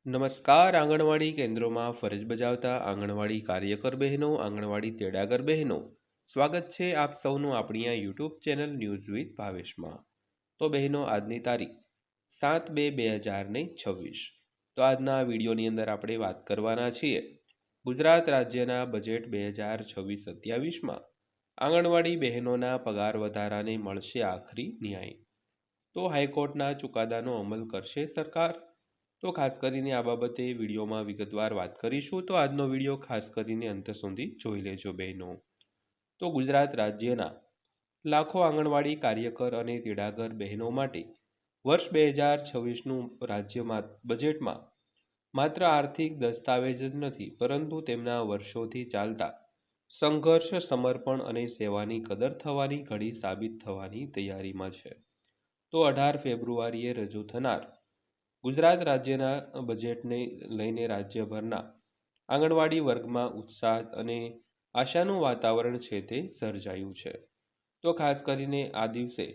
નમસ્કાર. આંગણવાડી કેન્દ્રોમાં ફરજ બજાવતા આંગણવાડી કાર્યકર બહેનો, આંગણવાડી તેડાગર બહેનો, સ્વાગત છે આપ સૌનું આપણી આ યુટ્યુબ ચેનલ ન્યૂઝ વિથ ભાવેશમાં. તો બહેનો, આજની તારીખ 7/2/2026. તો આજના આ વિડીયોની અંદર આપણે વાત કરવાના છીએ ગુજરાત રાજ્યના બજેટ 2026-27માં આંગણવાડી બહેનોના પગાર વધારાને મળશે આખરી ન્યાય. તો હાઈકોર્ટના ચુકાદાનો અમલ કરશે સરકાર? તો ખાસ કરીને આ બાબતે વિડીયોમાં વિગતવાર વાત કરીશું. તો આજનો વિડીયો ખાસ કરીને અંત સુધી જોઈ લેજો બહેનો. તો ગુજરાત રાજ્યના લાખો આંગણવાડી કાર્યકર અને તેડાગર બહેનો માટે વર્ષ 2026નું રાજ્યમાં બજેટમાં માત્ર આર્થિક દસ્તાવેજ જ નથી, પરંતુ તેમના વર્ષોથી ચાલતા સંઘર્ષ, સમર્પણ અને સેવાની કદર થવાની ઘડી સાબિત થવાની તૈયારીમાં છે. તો 18 ફેબ્રુઆરીએ રજૂ થનાર ગુજરાત રાજ્યના બજેટને લઈને રાજ્યભરના આંગણવાડી વર્ગમાં ઉત્સાહ અને આશાનું વાતાવરણ છે તે સર્જાયું છે. તો ખાસ કરીને આ દિવસે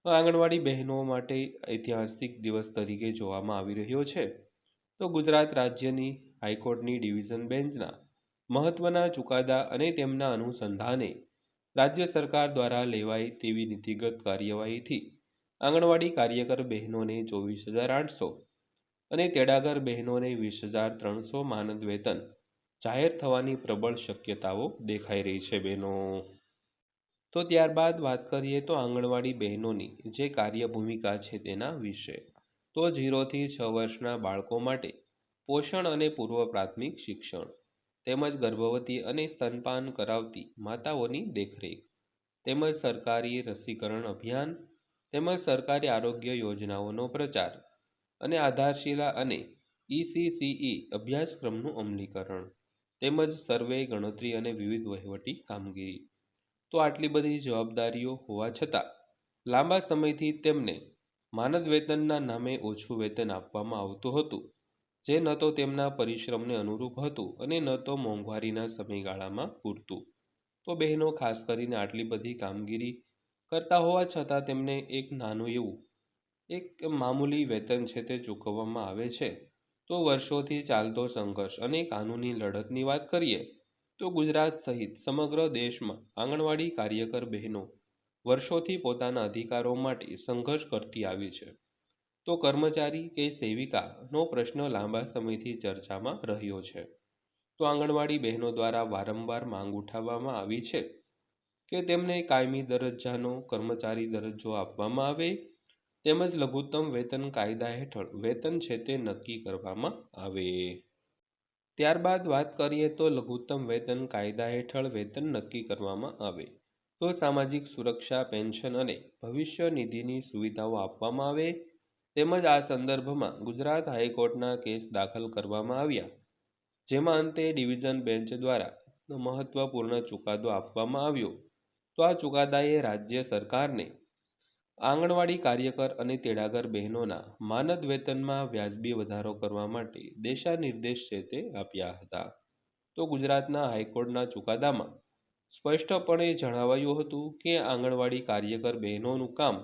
આંગણવાડી બહેનો માટે ઐતિહાસિક દિવસ તરીકે જોવામાં આવી રહ્યો છે. તો ગુજરાત રાજ્યની હાઈકોર્ટની ડિવિઝન બેન્ચના મહત્વના ચુકાદા અને તેમના અનુસંધાને રાજ્ય સરકાર દ્વારા લેવાઈ તેવી નીતિગત કાર્યવાહીથી આંગણવાડી કાર્યકર બહેનોને 24,800 અને તેડાગર બહેનોને 20,300 માનદ વેતન જાહેર થવાની પ્રબળ શક્યતાઓ દેખાઈ રહી છે બહેનો. તો ત્યારબાદ વાત કરીએ તો આંગણવાડી બહેનોની જે કાર્ય ભૂમિકા છે તેના વિશે. તો 0 થી 6 વર્ષના બાળકો માટે પોષણ અને પૂર્વ પ્રાથમિક શિક્ષણ, તેમજ ગર્ભવતી અને સ્તનપાન કરાવતી માતાઓની દેખરેખ, તેમજ સરકારી રસીકરણ અભિયાન, તેમજ સરકારી આરોગ્ય યોજનાઓનો પ્રચાર અને આધારશિલા અને ECCE અભ્યાસક્રમનું અમલીકરણ, તેમજ સર્વે, ગણતરી અને વિવિધ વહીવટી કામગીરી. તો આટલી બધી જવાબદારીઓ હોવા છતાં લાંબા સમયથી તેમને માનદ વેતનના નામે ઓછું વેતન આપવામાં આવતું હતું, જે ન તો તેમના પરિશ્રમને અનુરૂપ હતું અને ન તો મોંઘવારીના સમયગાળામાં પૂરતું. તો બહેનો, ખાસ કરીને આટલી બધી કામગીરી કરતા હોવા છતાં તેમને એક નાનું એવું એક મામૂલી વેતન છે તે ચૂકવવામાં આવે છે. તો વર્ષોથી ચાલતો સંઘર્ષ અને કાનૂની લડતની વાત કરીએ તો ગુજરાત સહિત સમગ્ર દેશમાં આંગણવાડી કાર્યકર બહેનો વર્ષોથી પોતાના અધિકારો માટે સંઘર્ષ કરતી આવી છે. તો કર્મચારી કે સેવિકાનો પ્રશ્ન લાંબા સમયથી ચર્ચામાં રહ્યો છે. તો આંગણવાડી બહેનો દ્વારા વારંવાર માંગ ઉઠાવવામાં આવી છે કે તેમને કાયમી દરજ્જાનો કર્મચારી દરજ્જો આપવામાં આવે, તેમજ લઘુત્તમ વેતન કાયદા હેઠળ વેતન છે તે નક્કી કરવામાં આવે. ત્યારબાદ વાત કરીએ તો લઘુત્તમ વેતન કાયદા હેઠળ વેતન નક્કી કરવામાં આવે. તો સામાજિક સુરક્ષા, પેન્શન અને ભવિષ્ય નિધિની સુવિધાઓ આપવામાં આવે. તેમજ આ સંદર્ભમાં ગુજરાત હાઈકોર્ટના કેસ દાખલ કરવામાં આવ્યા, જેમાં અંતે ડિવિઝન બેન્ચ દ્વારા મહત્વપૂર્ણ ચુકાદો આપવામાં આવ્યો. તો આ ચુકાદાએ રાજ્ય સરકારને આંગણવાડી કાર્યકર અને તેડાગર બહેનોના માનદ વેતનમાં વ્યાજબી વધારો કરવા માટે દિશાનિર્દેશ છે તે આપ્યા હતા. તો ગુજરાતના હાઈકોર્ટના ચુકાદામાં સ્પષ્ટપણે જણાવાયું હતું કે આંગણવાડી કાર્યકર બહેનોનું કામ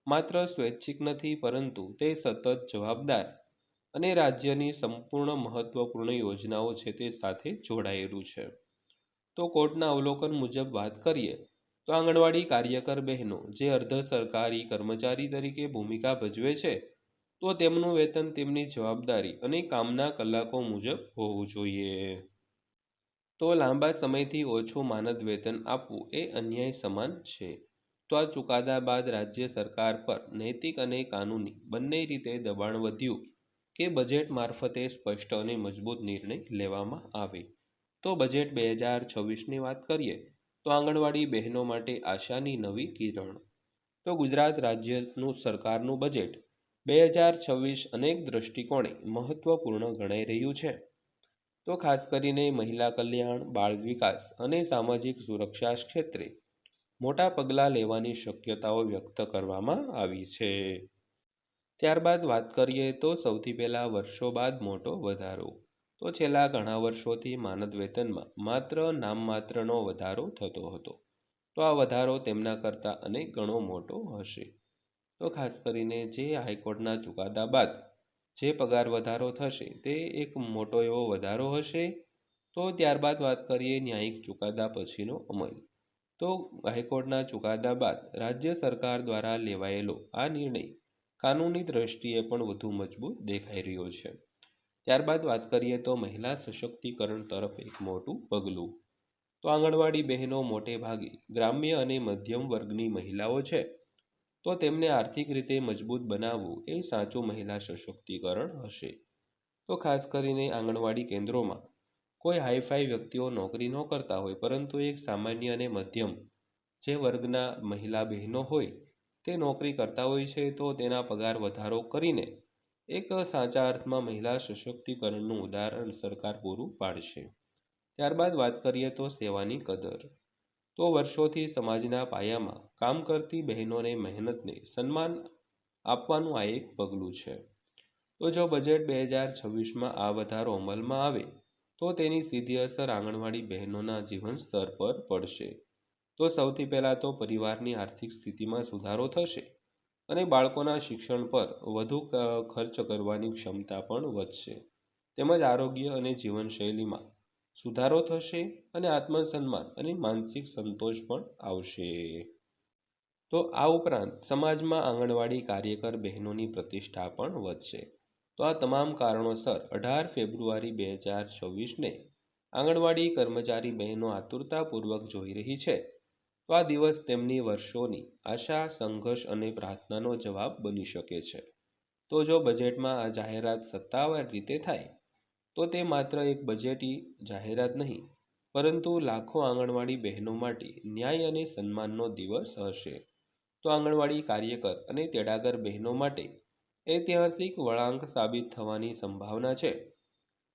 માત્ર સ્વૈચ્છિક નથી, પરંતુ તે સતત જવાબદાર અને રાજ્યની સંપૂર્ણ મહત્વપૂર્ણ યોજનાઓ છે તે સાથે જોડાયેલું છે. તો કોર્ટના અવલોકન મુજબ વાત કરીએ તો આંગણવાડી કાર્યકર બહેનો જે અર્ધ સરકારી કર્મચારી તરીકે ભૂમિકા ભજવે છે, તો તેમનું વેતન તેમની જવાબદારી અને કામના કલાકો મુજબ હોવું જોઈએ. તો લાંબા સમયથી ઓછું માનદ વેતન આપવું એ અન્યાય સમાન છે. તો આ ચુકાદા બાદ રાજ્ય સરકાર પર નૈતિક અને કાનૂની બંને રીતે દબાણ વધ્યું કે બજેટ મારફતે સ્પષ્ટ અને મજબૂત નિર્ણય લેવામાં આવે. તો બજેટ 2026ની વાત કરીએ તો આંગણવાડી બહેનો માટે આશાની નવી કિરણ. તો ગુજરાત રાજ્યનું સરકારનું બજેટ 2026 અનેક દૃષ્ટિકોણે મહત્વપૂર્ણ ગણાઈ રહ્યું છે. તો ખાસ કરીને મહિલા કલ્યાણ, બાળ વિકાસ અને સામાજિક સુરક્ષા ક્ષેત્રે મોટા પગલાં લેવાની શક્યતાઓ વ્યક્ત કરવામાં આવી છે. ત્યારબાદ વાત કરીએ તો સૌથી પહેલાં વર્ષો બાદ મોટો વધારો. તો છેલ્લા ઘણા વર્ષોથી માનદ વેતનમાં માત્ર નામમાત્રનો વધારો થતો હતો. તો આ વધારો તેમના કરતાં અનેક ગણો મોટો હશે. તો ખાસ કરીને જે હાઈકોર્ટના ચુકાદા બાદ જે પગાર વધારો થશે તે એક મોટો એવો વધારો હશે. તો ત્યારબાદ વાત કરીએ ન્યાયિક ચુકાદા પછીનો અમલ. તો હાઈકોર્ટના ચુકાદા બાદ રાજ્ય સરકાર દ્વારા લેવાયેલો આ નિર્ણય કાનૂની દ્રષ્ટિએ પણ વધુ મજબૂત દેખાઈ રહ્યો છે. ત્યારબાદ વાત કરીએ તો મહિલા સશક્તિકરણ તરફ એક મોટું પગલું. તો આંગણવાડી બહેનો મોટે ભાગે ગ્રામ્ય અને મધ્યમ વર્ગની મહિલાઓ છે. તો તેમને આર્થિક રીતે મજબૂત બનાવવું એ સાચું મહિલા સશક્તિકરણ હશે. તો ખાસ કરીને આંગણવાડી કેન્દ્રોમાં કોઈ હાઈફાઈ વ્યક્તિઓ નોકરી ન કરતા હોય, પરંતુ એક સામાન્ય અને મધ્યમ જે વર્ગના મહિલા બહેનો હોય તે નોકરી કરતા હોય છે, તો તેના પગાર વધારો કરીને એક સાચા અર્થમાં મહિલા સશક્તિકરણનું ઉદાહરણ સરકાર પૂરું પાડશે. ત્યારબાદ વાત કરીએ તો સેવાની કદર. તો વર્ષોથી સમાજના પાયામાં કામ કરતી બહેનોને મહેનતને સન્માન આપવાનું આ એક પગલું છે. તો જો બજેટ 2026માં આ વધારો અમલમાં આવે તો તેની સીધી અસર આંગણવાડી બહેનોના જીવન સ્તર પર પડશે. તો સૌથી પહેલાં તો પરિવારની આર્થિક સ્થિતિમાં સુધારો થશે અને બાળકોના શિક્ષણ પર વધુ ખર્ચ કરવાની ક્ષમતા પણ વધશે. તેમજ આરોગ્ય અને જીવનશૈલીમાં સુધારો થશે અને આત્મસન્માન અને માનસિક સંતોષ પણ આવશે. તો આ ઉપરાંત સમાજમાં આંગણવાડી કાર્યકર બહેનોની પ્રતિષ્ઠા પણ વધશે. તો આ તમામ કારણોસર 18 ફેબ્રુઆરી 2026ને આંગણવાડી કર્મચારી બહેનો આતુરતાપૂર્વક જોઈ રહી છે. તો આ દિવસ તેમની વર્ષોની આશા, સંઘર્ષ અને પ્રાર્થનાનો જવાબ બની શકે છે. તો જો બજેટમાં આ જાહેરાત સત્તાવાર રીતે થાય તો તે માત્ર એક બજેટી જાહેરાત નહીં, પરંતુ લાખો આંગણવાડી બહેનો માટે ન્યાય અને સન્માનનો દિવસ હશે. તો આંગણવાડી કાર્યકર અને તેડાગર બહેનો માટે ઐતિહાસિક વળાંક સાબિત થવાની સંભાવના છે.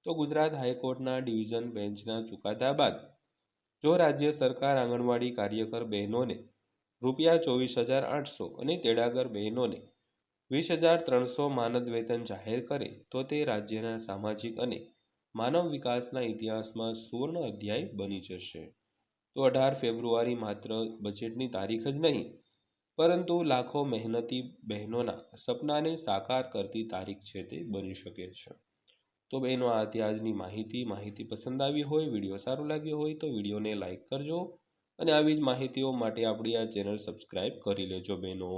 તો ગુજરાત હાઈકોર્ટના ડિવિઝન બેન્ચના ચુકાદા બાદ જો રાજ્ય સરકાર આંગણવાડી કાર્યકર બહેનોને ₹24,800 અને તેડાગર બહેનોને ₹20,300 માનદ વેતન જાહેર કરે તો તે રાજ્યના સામાજિક અને માનવ વિકાસના ઇતિહાસમાં સુવર્ણ અધ્યાય બની જશે. તો 18 ફેબ્રુઆરી માત્ર બજેટની તારીખ જ નહીં, પરંતુ લાખો મહેનતી બહેનોના સપનાને સાકાર કરતી તારીખ છે તે બની શકે છે. તો બહેનો આ હતી આજની માહિતી પસંદ આવી હોય, વિડીયો સારો લાગ્યો હોય તો વિડીયોને લાઇક કરજો અને આવી જ માહિતીઓ માટે આપણી આ ચેનલ સબસ્ક્રાઈબ કરી લેજો બહેનો.